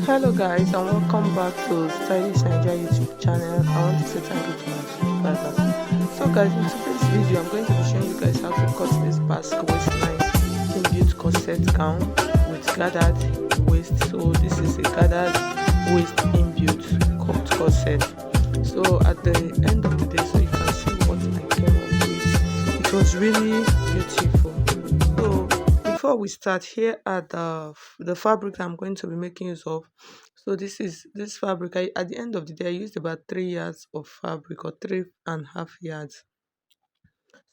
Hello guys and welcome back to Stylish Naija YouTube channel. I want to say thank you to my subscribers. So guys, in today's video I'm going to be showing you guys how to cut this basque waistline inbuilt corset gown with gathered waist. So this is a gathered waist inbuilt cut corset. So at the end of the day, so you can see what I came up with. It was really beautiful. So before we start, here are the fabric I'm going to be making use of. So this fabric. At the end of the day, I used about 3 yards of fabric, or 3.5 yards.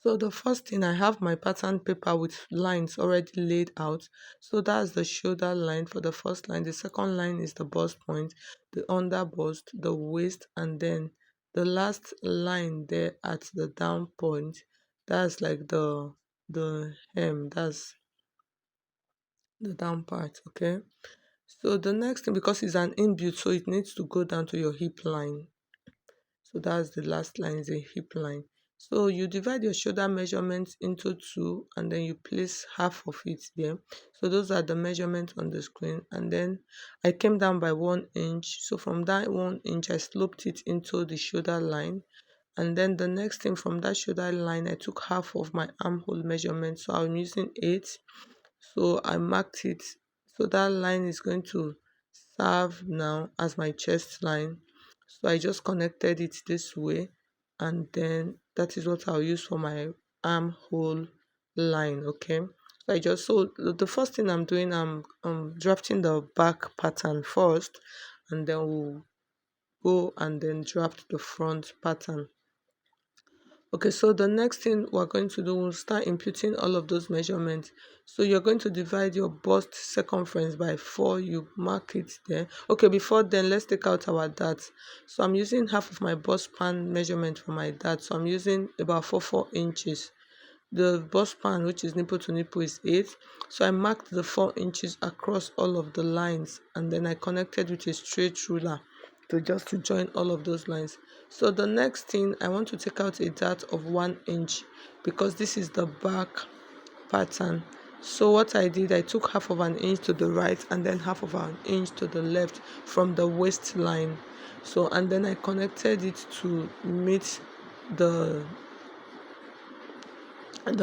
So the first thing, I have my pattern paper with lines already laid out. So that's the shoulder line for the first line. The second line is the bust point, the under bust, the waist, and then the last line there at the down point. That's like the hem. That's the down part. Okay. So the next thing, because it's an inbuilt, so it needs to go down to your hip line. So that's the last line, is a hip line. So you divide your shoulder measurements into two, and then you place half of it there. So those are the measurements on the screen. And then I came down by 1 inch. So from that 1 inch, I sloped it into the shoulder line. And then the next thing, from that shoulder line, I took half of my armhole measurement. So I'm using 8. So I marked it. So that line is going to serve now as my chest line. So I just connected it this way, and then that is what I'll use for my armhole line. Okay. So the first thing I'm doing, I'm drafting the back pattern first, and then we'll go and then draft the front pattern. Okay, so the next thing we're going to do, we'll start imputing all of those measurements. So you're going to divide your bust circumference by 4. You mark it there. Okay, before then, let's take out our darts. So I'm using half of my bust span measurement for my dart. So I'm using about 4 inches. The bust span, which is nipple to nipple, is 8. So I marked the 4 inches across all of the lines, and then I connected with a straight ruler to join all of those lines. So the next thing, I want to take out a dart of 1 inch, because this is the back pattern. So what I did, I took half of an inch to the right and then half of an inch to the left from the waistline. So, and then I connected it to meet the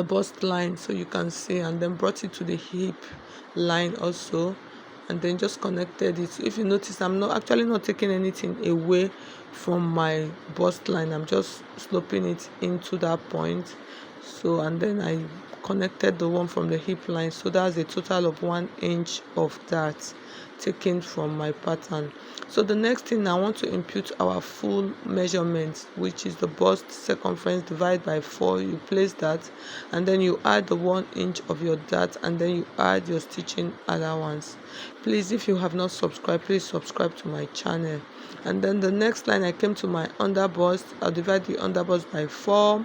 bust line, so you can see, and then brought it to the hip line also, and then just connected it. So if you notice, I'm not taking anything away from my bust line. I'm just sloping it into that point. So, and then I connected the one from the hip line. So that's a total of 1 inch of that taken from my pattern. So the next thing, I want to impute our full measurement, which is the bust circumference divided by 4. You place that, and then you add the 1 inch of your dart, and then you add your stitching allowance. Please, if you have not subscribed, please subscribe to my channel. And then the next line, I came to my under bust. I'll divide the under bust by 4,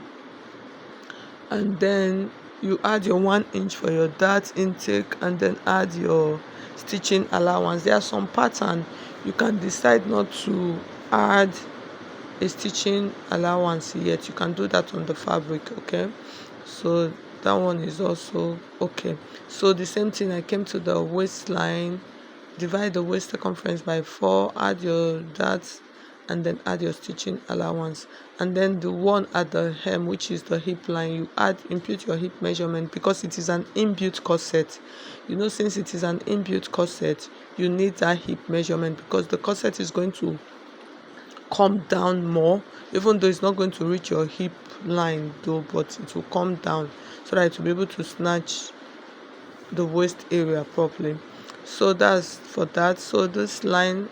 and then you add your 1 inch for your dart intake, and then add your stitching allowance. There are some pattern you can decide not to add a stitching allowance yet. You can do that on the fabric. Okay, so that one is also okay. So the same thing, I came to the waistline, divide the waist circumference by 4, add your darts, and then add your stitching allowance. And then the one at the hem, which is the hip line, you impute your hip measurement, because it is an inbuilt corset. Since it is an inbuilt corset, you need that hip measurement, because the corset is going to come down more, even though it's not going to reach your hip line though, but it will come down so that it will be able to snatch the waist area properly. So that's for that. So this line,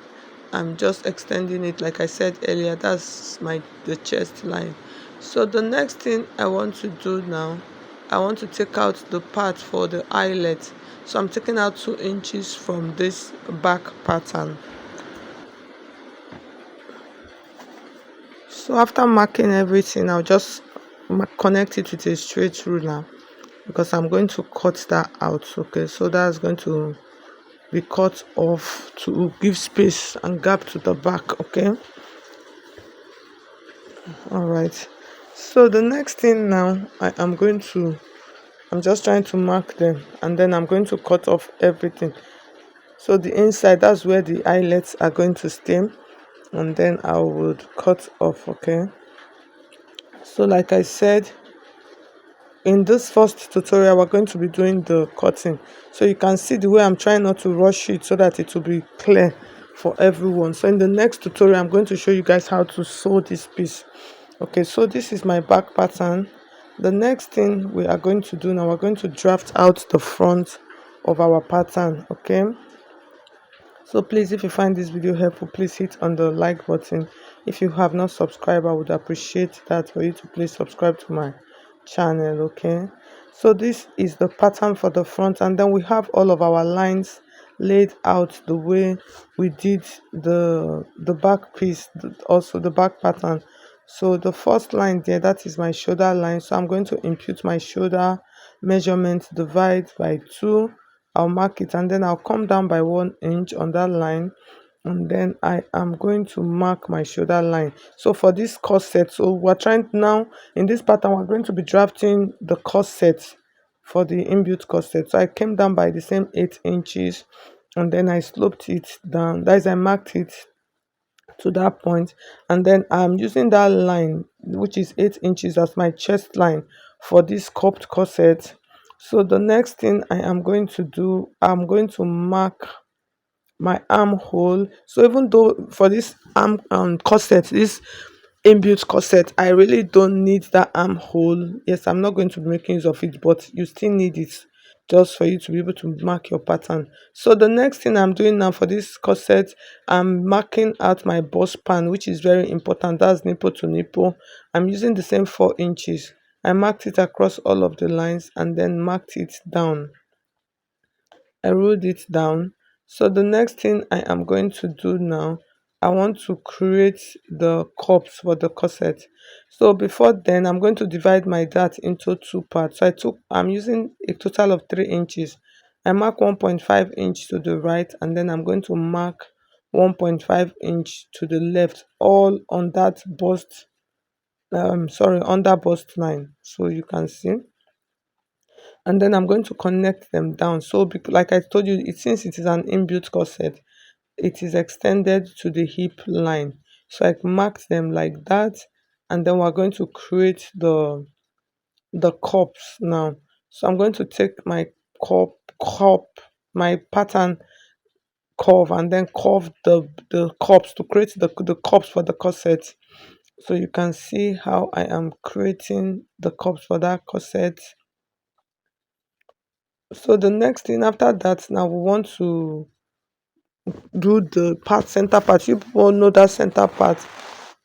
I'm just extending it, like I said earlier, that's the chest line. So the next thing I want to do now, I want to take out the part for the eyelet. So I'm taking out 2 inches from this back pattern. So after marking everything, I'll just connect it with a straight ruler, because I'm going to cut that out. Okay, so that's going to be cut off to give space and gap to the back. Okay, all right. So the next thing now, I'm just trying to mark them, and then I'm going to cut off everything. So the inside, that's where the eyelets are going to stay, and then I would cut off. Okay, so like I said, in this first tutorial we're going to be doing the cutting, so you can see the way I'm trying not to rush it so that it will be clear for everyone. So in the next tutorial I'm going to show you guys how to sew this piece. Okay, so this is my back pattern. The next thing we are going to do now, we're going to draft out the front of our pattern. Okay, so please, if you find this video helpful, please hit on the like button. If you have not subscribed, I would appreciate that for you to please subscribe to my channel. Okay, so this is the pattern for the front, and then we have all of our lines laid out the way we did the back piece, also the back pattern. So the first line there, that is my shoulder line, so I'm going to impute my shoulder measurement, divide by 2. I'll mark it, and then I'll come down by 1 inch on that line, and then I am going to mark my shoulder line. So for this corset, so we're trying now, in this pattern we're going to be drafting the corset for the inbuilt corset. So I came down by the same 8 inches, and then I sloped it down, that is, I marked it to that point, and then I'm using that line which is 8 inches as my chest line for this cupped corset. So the next thing I am going to do, I'm going to mark my armhole. So even though for this arm corset, this inbuilt corset, I really don't need that armhole. Yes, I'm not going to be making use of it, but you still need it just for you to be able to mark your pattern. So the next thing I'm doing now for this corset, I'm marking out my bust span, which is very important. That's nipple to nipple. I'm using the same 4 inches. I marked it across all of the lines and then marked it down. I wrote it down. So the next thing I am going to do now, I want to create the cups for the corset. So before then, I'm going to divide my dart into two parts. So I'm using a total of 3 inches. I mark 1.5 inch to the right, and then I'm going to mark 1.5 inch to the left, all on that bust, sorry, under bust line. So you can see, and then I'm going to connect them down. So like I told you, since it is an inbuilt corset, it is extended to the hip line. So I marked them like that, and then we're going to create the cups now. So I'm going to take my cup, my pattern curve, and then curve the cups to create the cups for the corset. So you can see how I am creating the cups for that corset. So the next thing after that, now we want to do the center part. You people know that center part.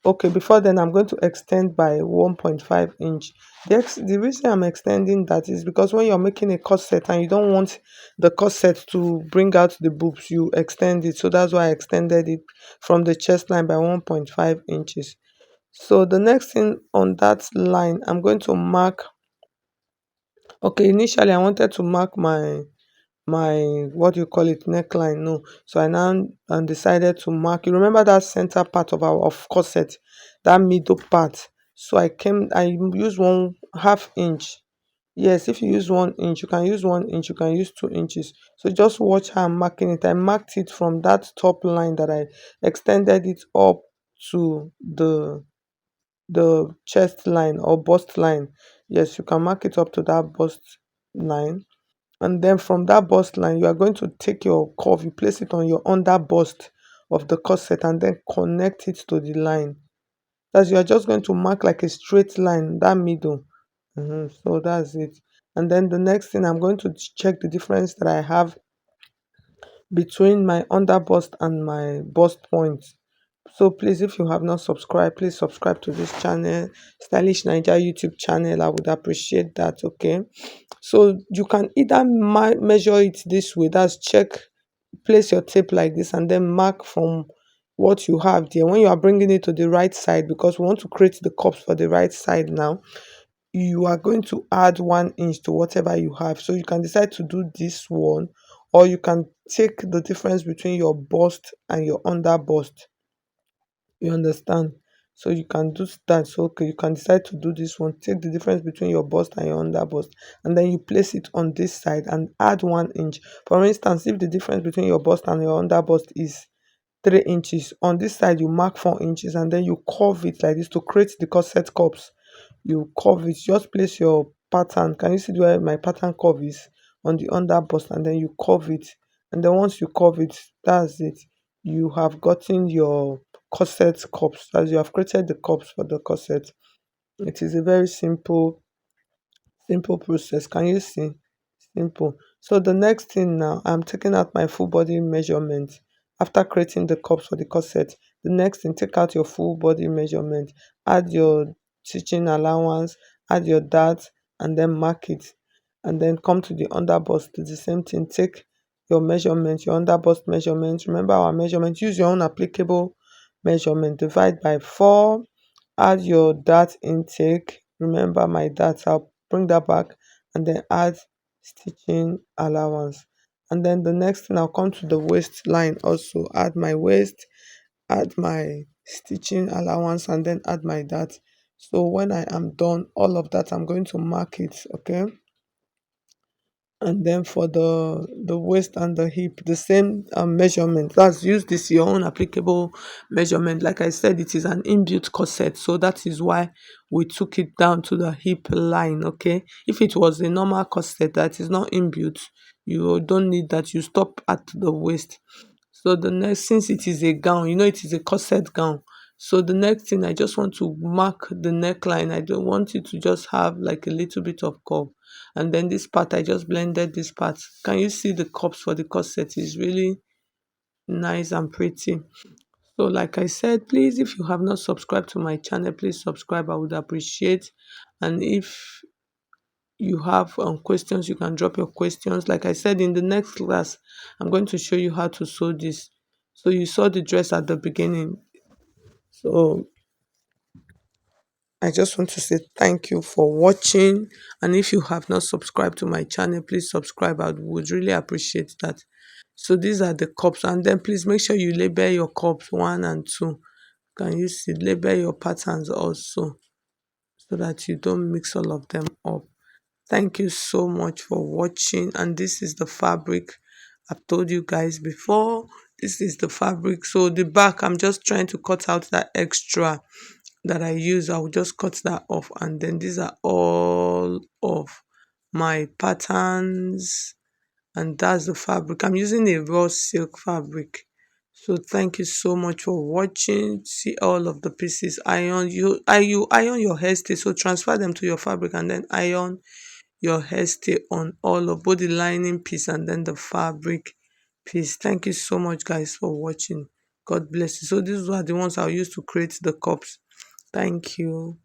Okay, before then I'm going to extend by 1.5 inch. The reason I'm extending that is because when you're making a corset and you don't want the corset to bring out the boobs, you extend it. So that's why I extended it from the chest line by 1.5 inches. So the next thing on that line, I'm going to mark. Okay, initially I wanted to mark my what do you call it, neckline. No, so I now decided to mark, you remember that center part of our corset, that middle part. So I use 1/2 inch. Yes, if you use 1 inch, you can use 1 inch, you can use 2 inches. So just watch how I'm marking it. I marked it from that top line that I extended it up to the chest line or bust line. Yes, you can mark it up to that bust line, and then from that bust line you are going to take your curve, you place it on your under bust of the corset, and then connect it to the line. That's, you are just going to mark like a straight line that middle. So that's it. And then the next thing, I'm going to check the difference that I have between my under bust and my bust point. So please, if you have not subscribed, please subscribe to this channel, Stylish Naija YouTube channel. I would appreciate that. Okay, so you can either measure it this way, that's check, place your tape like this, and then mark from what you have there. When you are bringing it to the right side, because we want to create the cups for the right side now, you are going to add 1 inch to whatever you have. So you can decide to do this one, or you can take the difference between your bust and your under bust. You understand? So you can do that. So okay, you can decide to do this one. Take the difference between your bust and your under bust, and then you place it on this side and add 1 inch. For instance, if the difference between your bust and your under bust is 3 inches, on this side you mark 4 inches, and then you curve it like this to create the corset cups. You curve it, just place your pattern. Can you see where my pattern curve is on the under bust, and then you curve it, and then once you curve it, that's it. You have gotten your corset cups, as you have created the cups for the corset. It is a very simple process. Can you see? Simple. So the next thing now, I'm taking out my full body measurement. After creating the cups for the corset, the next thing, take out your full body measurement, add your stitching allowance, add your dart, and then mark it. And then come to the under bust, do the same thing. Take your measurement, your under bust measurement. Remember our measurement. Use your own applicable measurement. Divide by 4. Add your dart intake. Remember my dart. I'll bring that back, and then add stitching allowance. And then the next thing, I'll come to the waistline, also add my waist, add my stitching allowance, and then add my dart. So when I am done all of that, I'm going to mark it. Okay. And then for the waist and the hip, the same measurement. That's, use this your own applicable measurement. Like I said, it is an inbuilt corset, so that is why we took it down to the hip line. Okay, if it was a normal corset that is not inbuilt, you don't need that. You stop at the waist. So the next, since it is a gown, it is a corset gown. So the next thing, I just want to mark the neckline. I don't want it to just have like a little bit of curve. And then this part, I just blended this part. Can you see the cups for the corset is really nice and pretty? So like I said, please, if you have not subscribed to my channel, please subscribe. I would appreciate. And if you have questions, you can drop your questions. Like I said, in the next class, I'm going to show you how to sew this. So you saw the dress at the beginning. So I just want to say thank you for watching. And if you have not subscribed to my channel, please subscribe. I would really appreciate that. So these are the cups. And then please make sure you label your cups 1 and 2. Can you see? Label your patterns also, so that you don't mix all of them up. Thank you so much for watching. And this is the fabric. I've told you guys before, this is the fabric. So the back, I'm just trying to cut out that extra that I use. I will just cut that off, and then these are all of my patterns, and that's the fabric. I'm using a raw silk fabric. So thank you so much for watching. See all of the pieces. You iron your hairstay, so transfer them to your fabric, and then iron your hairstay on all of both the lining piece and then the fabric piece. Thank you so much, guys, for watching. God bless you. So these are the ones I'll use to create the cups. Thank you.